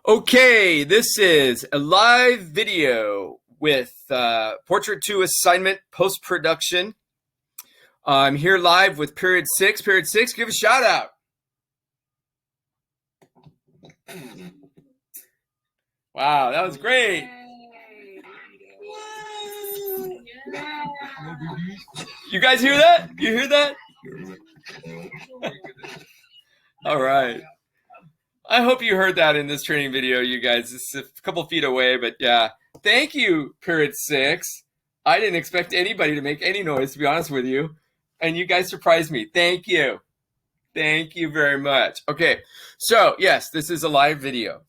Okay, this is a live video with Portrait2 assignment post-production. I'm here live with period 6. Period 6, give a shout out. Wow, that was great. You guys hear that? You hear that? All right. I hope you heard that in this training video, you guys. It's a couple feet away, but yeah. Thank you, period 6. I didn't expect anybody to make any noise, to be honest with you. And you guys surprised me. Thank you. Thank you very much. Okay, so yes, this is a live video.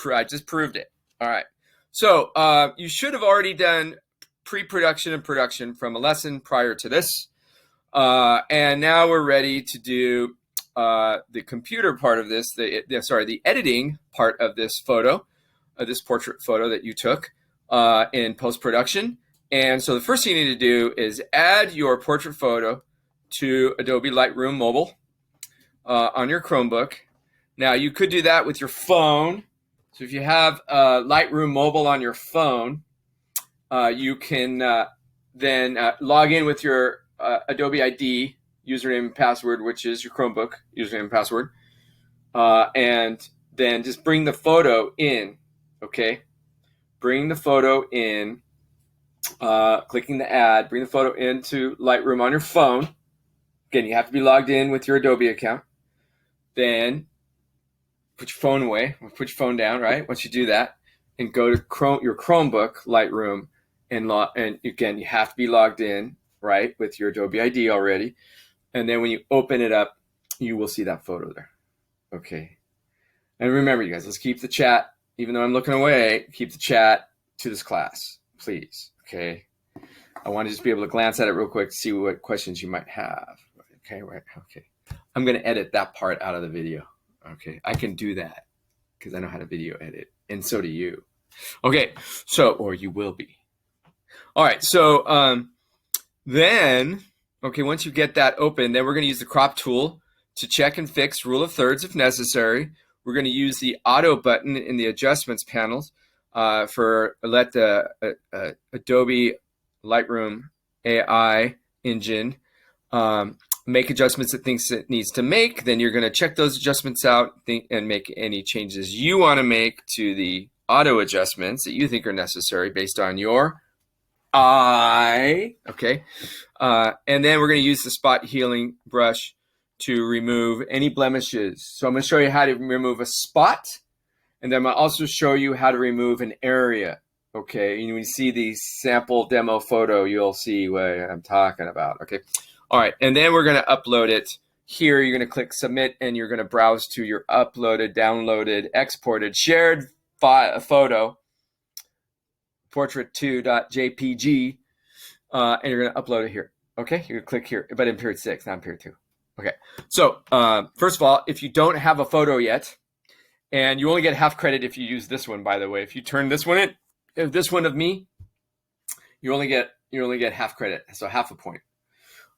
I just proved it. All right. So you should have already done pre-production and production from a lesson prior to this. And now we're ready to do the computer part of this, the editing part of this photo, this portrait photo that you took in post-production. And so the first thing you need to do is add your portrait photo to Adobe Lightroom Mobile on your Chromebook. Now you could do that with your phone. So if you have Lightroom Mobile on your phone, you can then log in with your Adobe ID username and password, which is your Chromebook username and password, and then just bring the photo in, okay? Bring the photo in, clicking the add, bring the photo into Lightroom on your phone. Again, you have to be logged in with your Adobe account. Then put your phone away, put your phone down, right? Once you do that, and go to your Chromebook Lightroom, and again, you have to be logged in, right, with your Adobe ID already. And then when you open it up, you will see that photo there. Okay. And remember, you guys, let's keep the chat, even though I'm looking away, keep the chat to this class, please. Okay. I want to just be able to glance at it real quick to see what questions you might have. Okay, right. Okay. I'm going to edit that part out of the video. Okay. I can do that because I know how to video edit. And so do you. Okay. So, or you will be. All right. So, then, okay, once you get that open, then we're going to use the crop tool to check and fix rule of thirds if necessary. We're going to use the auto button in the adjustments panels let the Adobe Lightroom AI engine make adjustments it thinks it needs to make. Then you're going to check those adjustments out and make any changes you want to make to the auto adjustments that you think are necessary based on your eye. Okay. And then we're going to use the spot healing brush to remove any blemishes. So I'm going to show you how to remove a spot, and then I'm going to also show you how to remove an area. Okay. And when you see the sample demo photo, you'll see what I'm talking about. Okay. All right. And then we're going to upload it. Here, you're going to click submit, and you're going to browse to your uploaded, downloaded, exported, shared photo, Portrait2.jpg, and you're going to upload it here. Okay, you're going to click here, but in period 6, not in period 2. Okay, so first of all, if you don't have a photo yet, and you only get half credit if you use this one, by the way. If you turn this one in, if this one of me, you only get half credit, so half a point,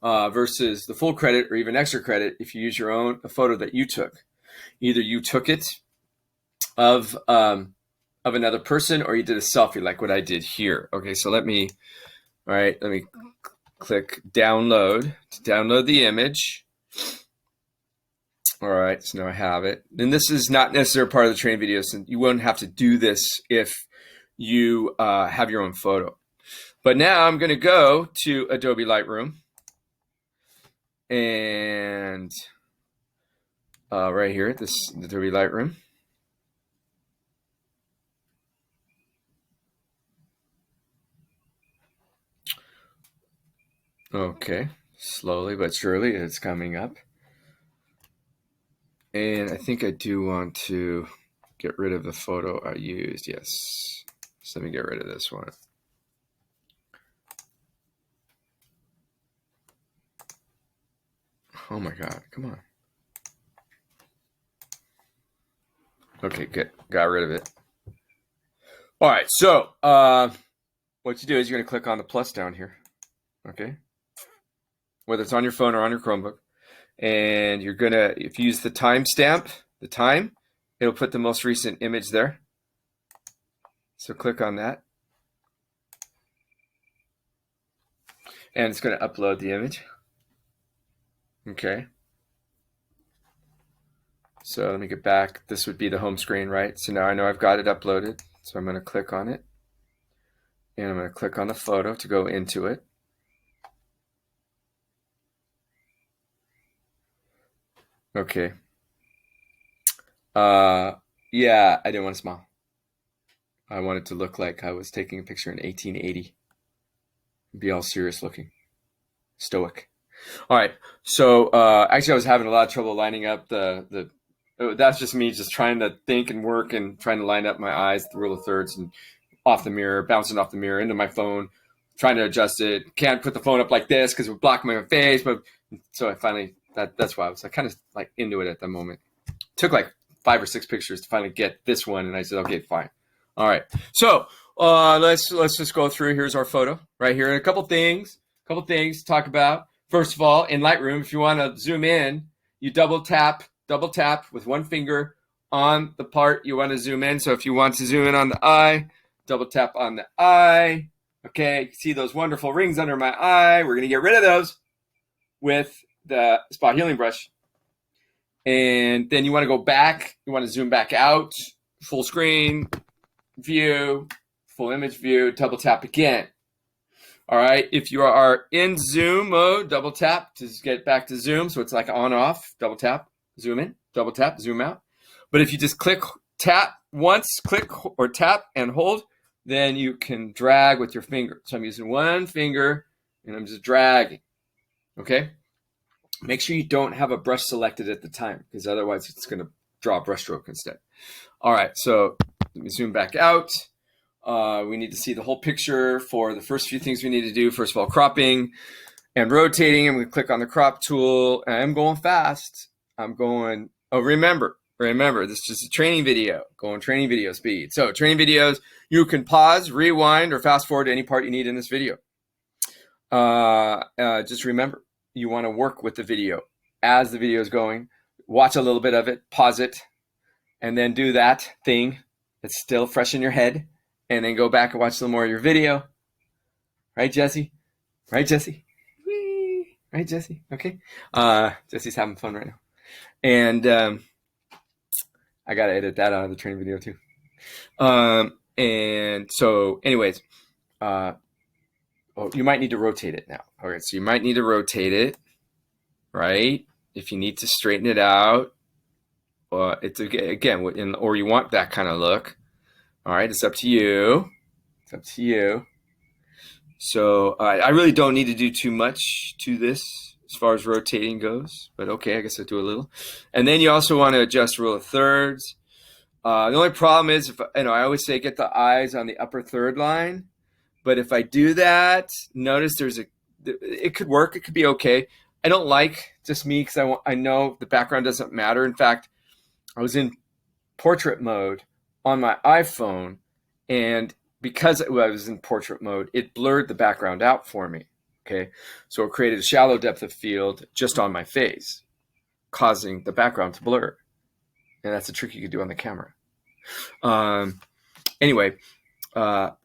versus the full credit or even extra credit if you use a photo that you took. Either you took it of another person, or you did a selfie like what I did here. Okay, so let me click download to download the image. All right, so now I have it. And this is not necessarily part of the training video, so you won't have to do this if you have your own photo. But now I'm going to go to Adobe Lightroom, and right here, this Adobe Lightroom. Okay, slowly but surely it's coming up. And I think I do want to get rid of the photo I used. Yes. So let me get rid of this one. Oh my God, come on. Okay, good. Got rid of it. All right, so what you do is you're going to click on the plus down here. Okay. Whether it's on your phone or on your Chromebook. And you're going to, if you use the timestamp, it'll put the most recent image there. So click on that. And it's going to upload the image. Okay. So let me get back. This would be the home screen, right? So now I know I've got it uploaded. So I'm going to click on it. And I'm going to click on the photo to go into it. Okay. Yeah, I didn't want to smile. I wanted to look like I was taking a picture in 1880. Be all serious looking. Stoic. All right. So actually I was having a lot of trouble lining up that's just me just trying to think and work and trying to line up my eyes, the rule of thirds, and off the mirror, bouncing off the mirror into my phone, trying to adjust it. Can't put the phone up like this because it would block my face. But so I finally, that's why I was kind of like into it at the moment. Took like 5 or 6 pictures to finally get this one, and I said, okay, fine. All right. So let's just go through. Here's our photo right here. And a couple things to talk about. First of all, in Lightroom, if you want to zoom in, you double tap with one finger on the part you want to zoom in. So if you want to zoom in on the eye, double tap on the eye. Okay, you can see those wonderful rings under my eye. We're going to get rid of those with the spot healing brush. And then you want to go back. You want to zoom back out, full screen view, full image view, double tap again. All right, if you are in zoom mode, double tap to get back to zoom. So it's like on off, double tap, zoom in, double tap, zoom out. But if you just click, tap once, click or tap and hold, then you can drag with your finger. So I'm using one finger and I'm just dragging, okay? Make sure you don't have a brush selected at the time because otherwise it's gonna draw a brush stroke instead. All right, so let me zoom back out. We need to see the whole picture for the first few things we need to do. First of all, cropping and rotating. I'm going to click on the crop tool. I'm going fast. I'm going, oh, remember, this is just a training video. Going training video speed. So training videos, you can pause, rewind, or fast forward to any part you need in this video. Just remember, you want to work with the video as the video is going. Watch a little bit of it, pause it, and then do that thing that's still fresh in your head. And then go back and watch some more of your video. Right, Jesse? Right, Jesse? Whee! Right, Jesse? Okay. Jesse's having fun right now. And I got to edit that out of the training video too. And so anyways, you might need to rotate it now. All right, so you might need to rotate it, right? If you need to straighten it out, it's again, or you want that kind of look. All right, it's up to you. It's up to you. So I really don't need to do too much to this as far as rotating goes, but okay, I guess I'll do a little. And then you also want to adjust rule of thirds. The only problem is, I always say get the eyes on the upper third line, but if I do that, notice it could work, it could be okay. I don't like just me because I know the background doesn't matter. In fact, I was in portrait mode on my iPhone, and because I was in portrait mode, it blurred the background out for me, okay? So it created a shallow depth of field just on my face, causing the background to blur. And that's a trick you could do on the camera. Anyway, but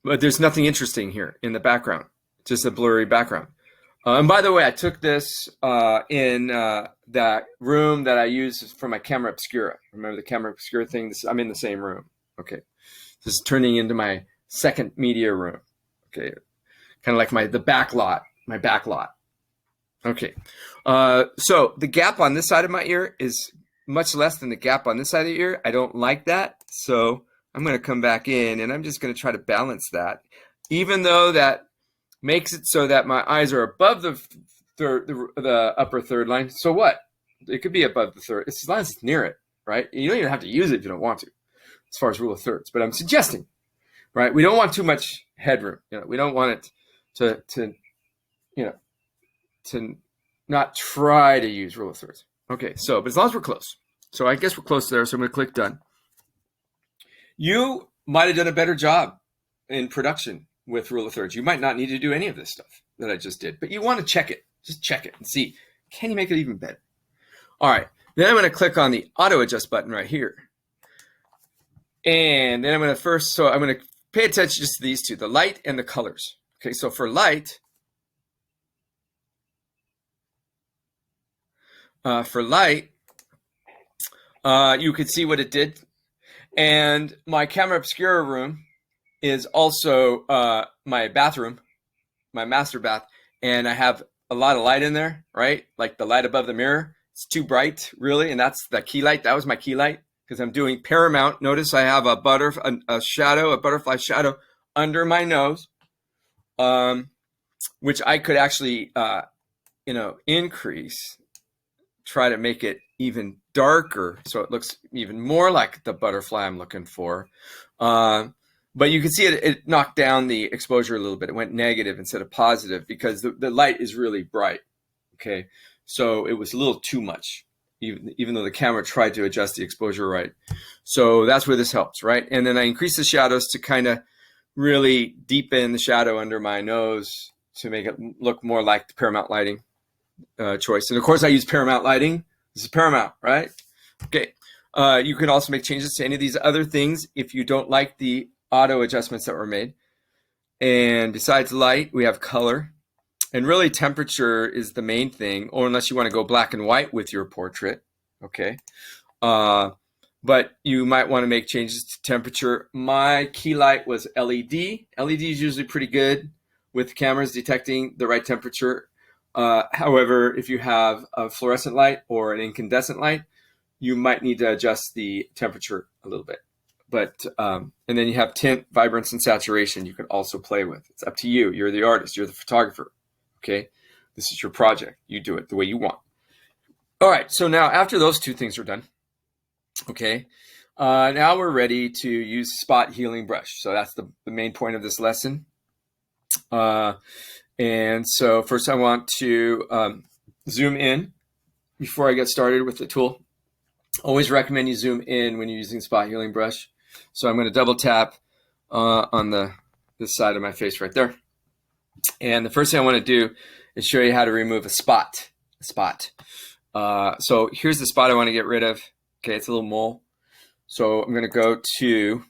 there's nothing interesting here in the background, just a blurry background. And by the way, I took this in that room that I use for my camera obscura. Remember the camera obscura thing? I'm in the same room. Okay, this is turning into my second media room. Okay, kind of like my back lot. Okay, so the gap on this side of my ear is much less than the gap on this side of the ear. I don't like that, so I'm going to come back in and I'm just going to try to balance that, even though that makes it so that my eyes are above the upper third line. So what? It could be above the third, as long as it's near it, right? You don't even have to use it if you don't want to, as far as rule of thirds. But I'm suggesting, right? We don't want too much headroom. We don't want it to not try to use rule of thirds. Okay, but as long as we're close. So I guess we're close there, so I'm going to click done. You might have done a better job in production with rule of thirds. You might not need to do any of this stuff that I just did, but you want to check it. Just check it and see, can you make it even better? All right, then I'm going to click on the auto adjust button right here. And then I'm going to pay attention just to these two, the light and the colors. Okay, so for light, you could see what it did. And my camera obscura room is also my bathroom, my master bath. And I have a lot of light in there, right? Like the light above the mirror. It's too bright, really. And that's the key light. That was my key light because I'm doing paramount. Notice I have a butterfly shadow under my nose, which I could actually, increase, try to make it even darker so it looks even more like the butterfly I'm looking for. But you can see it knocked down the exposure a little bit. It went negative instead of positive because the light is really bright. Okay, so it was a little too much, even though the camera tried to adjust the exposure right. So that's where this helps, right? And then I increase the shadows to kind of really deepen the shadow under my nose to make it look more like the Paramount lighting choice. And of course I use Paramount lighting. This is Paramount, right? Okay. You can also make changes to any of these other things if you don't like the auto adjustments that were made. And besides light, we have color. And really temperature is the main thing, or unless you want to go black and white with your portrait, okay? But you might want to make changes to temperature. My key light was LED. LED is usually pretty good with cameras detecting the right temperature. However, if you have a fluorescent light or an incandescent light, you might need to adjust the temperature a little bit. But and then you have tint, vibrance, and saturation you can also play with. It's up to you. You're the artist. You're the photographer. Okay, this is your project. You do it the way you want. All right, so now after those two things are done, okay, now we're ready to use spot healing brush. So that's the main point of this lesson. And so first I want to zoom in before I get started with the tool. Always recommend you zoom in when you're using spot healing brush. So I'm going to double tap on this side of my face right there. And the first thing I want to do is show you how to remove a spot. So here's the spot I want to get rid of. Okay, it's a little mole. So I'm going to go to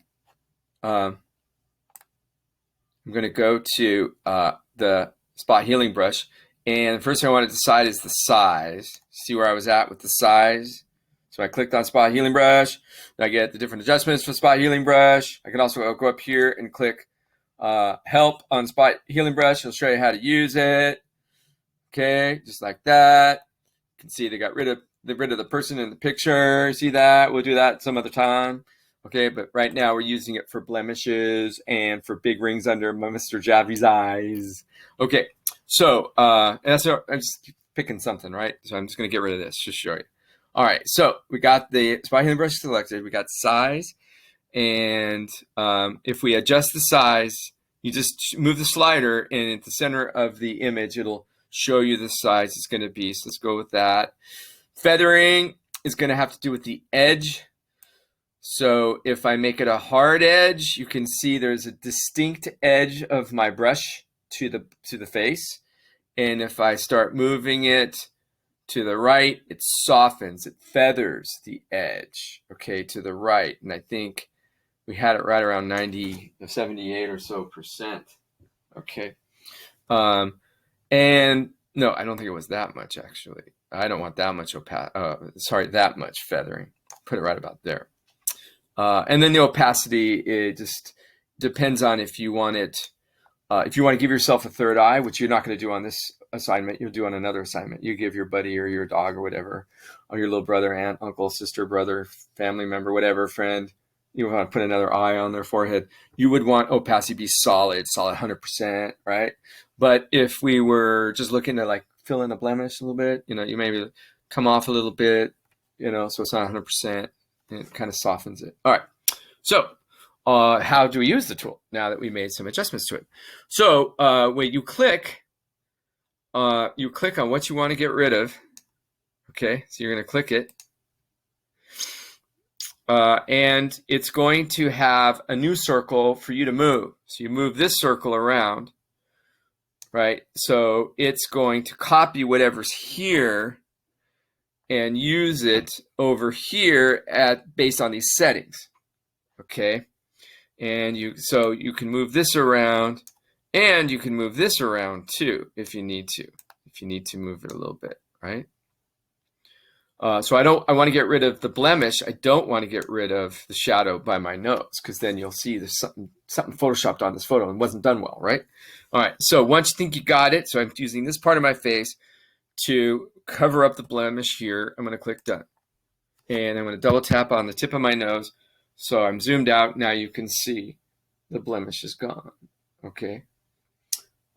the spot healing brush, and the first thing I want to decide is the size. See where I was at with the size. So I clicked on spot healing brush. I get the different adjustments for spot healing brush. I can also go up here and click help on spot healing brush. It'll show you how to use it. Okay, just like that. You can see they got rid of the person in the picture. See that? We'll do that some other time. Okay, but right now we're using it for blemishes and for big rings under Mr. Javi's eyes. Okay, so I'm just picking something, right? So I'm just going to get rid of this, just show you. All right, so we got the spot healing brush selected. We got size, and if we adjust the size, you just move the slider, and at the center of the image, it'll show you the size it's going to be. So let's go with that. Feathering is going to have to do with the edge. So if I make it a hard edge, you can see there's a distinct edge of my brush to the face. And if I start moving it to the right, it softens, it feathers the edge, okay, to the right. And I think we had it right around 78 or so %. Okay. And no, I don't think it was that much, actually. I don't want that much that much feathering. Put it right about there. And then the opacity, it just depends on if you want it. If you want to give yourself a third eye, which you're not going to do on this assignment, you'll do on another assignment. You give your buddy or your dog or whatever, or your little brother, aunt, uncle, sister, brother, family member, whatever, friend, you want to put another eye on their forehead. You would want opacity to be solid 100%, right? But if we were just looking to like fill in a blemish a little bit, you maybe come off a little bit, so it's not 100%. And it kind of softens it. All right. So how do we use the tool now that we made some adjustments to it? So when you click on what you want to get rid of. Okay, so you're going to click it. And it's going to have a new circle for you to move. So you move this circle around, right? So it's going to copy whatever's here and use it over here based on these settings. okay? And so you can move this around, and you can move this around too if you need to move it a little bit, right? So I want to get rid of the blemish. I don't want to get rid of the shadow by my nose, because then you'll see there's something photoshopped on this photo and wasn't done well, right? All right, so once you think you got it, so I'm using this part of my face to cover up the blemish here. I'm going to click done. And I'm going to double tap on the tip of my nose. So I'm zoomed out. Now you can see the blemish is gone, okay?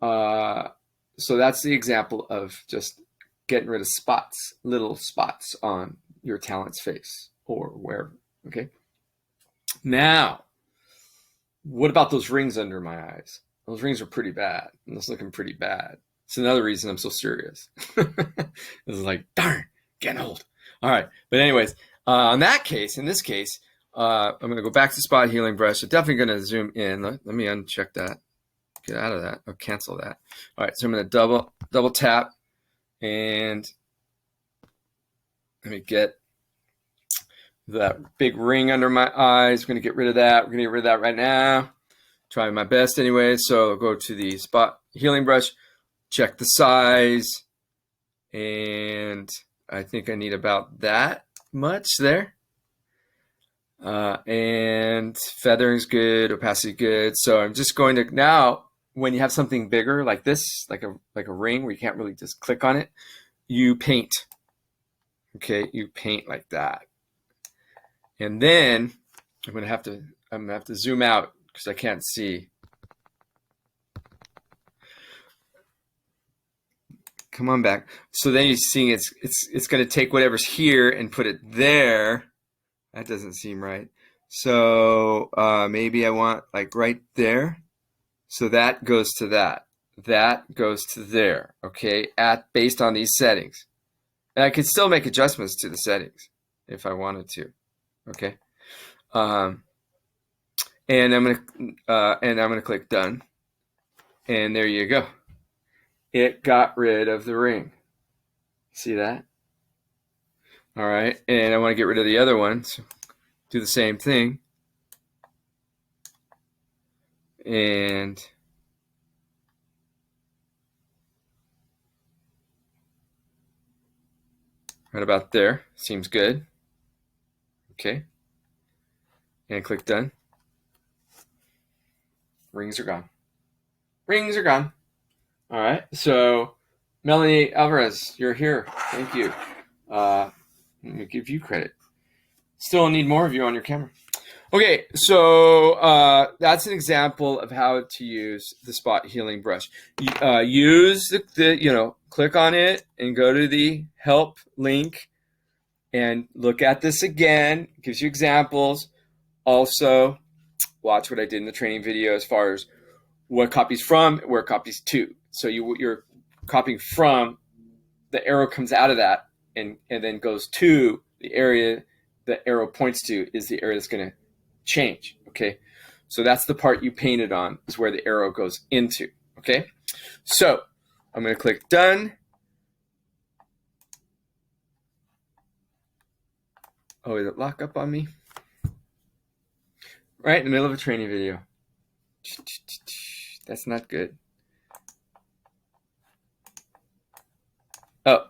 So that's the example of just getting rid of spots, little spots on your talent's face or wherever, okay? Now, what about those rings under my eyes? Those rings are pretty bad. And it's looking pretty bad. It's another reason I'm so serious. It's like, darn, getting old. All right, but anyways, in this case, I'm going to go back to spot healing brush. I'm definitely going to zoom in. Let me uncheck that. Get out of that. I'll cancel that. All right, so I'm going to double tap, and let me get that big ring under my eyes. We're going to get rid of that. We're going to get rid of that right now. Try my best anyway. So I'll go to the spot healing brush, check the size, and I think I need about that much there. And feathering's good, opacity good. So I'm just going to now, when you have something bigger like this, like a ring where you can't really just click on it, you paint. Okay, you paint like that. And then I'm gonna have to zoom out because I can't see. Come on back. So then you're seeing it's gonna take whatever's here and put it there. That doesn't seem right. So maybe I want like right there. So that goes to that. That goes to there. Okay, based on these settings. And I could still make adjustments to the settings if I wanted to. Okay. And I'm gonna click done. And there you go. It got rid of the ring. See that? All right, and I want to get rid of the other one. So do the same thing. And right about there. Seems good. Okay. And click done. Rings are gone. Rings are gone. All right. So Melanie Alvarez, you're here. Thank you. Let me give you credit. Still need more of you on your camera. Okay, so that's an example of how to use the spot healing brush. Use click on it and go to the help link and look at this again. It gives you examples. Also, watch what I did in the training video as far as what copies from, where it copies to. So you're copying from, the arrow comes out of that and then goes to the area the arrow points to is the area that's going to change. Okay, so that's the part you painted on, is where the arrow goes into. Okay, so I'm going to click done. Oh, did it lock up on me? Right in the middle of a training video. That's not good. Oh,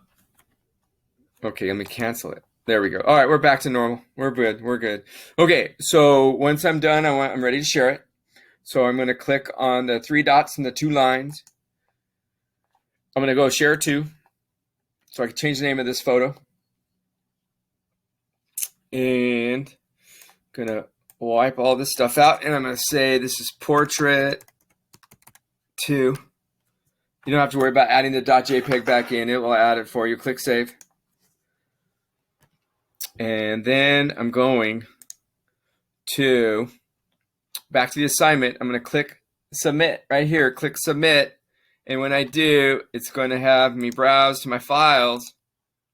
okay, let me cancel it. There we go. All right, we're back to normal. We're good. We're good. Okay, so once I'm done, I'm ready to share it. So I'm going to click on the 3 dots and the 2 lines. I'm going to go share to, so I can change the name of this photo. And I'm going to wipe all this stuff out, and I'm going to say this is Portrait2. You don't have to worry about adding the .jpeg back in. It will add it for you. Click save. And then I'm going to back to the assignment. I'm going to click submit right here. Click submit. And when I do, it's going to have me browse to my files,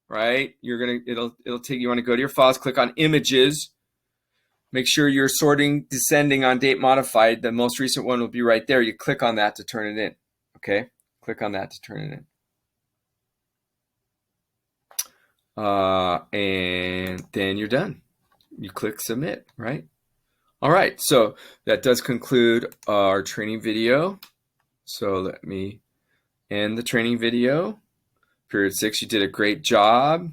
right? It'll take you want to go to your files, click on images. Make sure you're sorting descending on date modified. The most recent one will be right there. You click on that to turn it in. Okay? Click on that to turn it in. And then you're done. You click submit, right? All right, so that does conclude our training video. So let me end the training video. Period 6, you did a great job.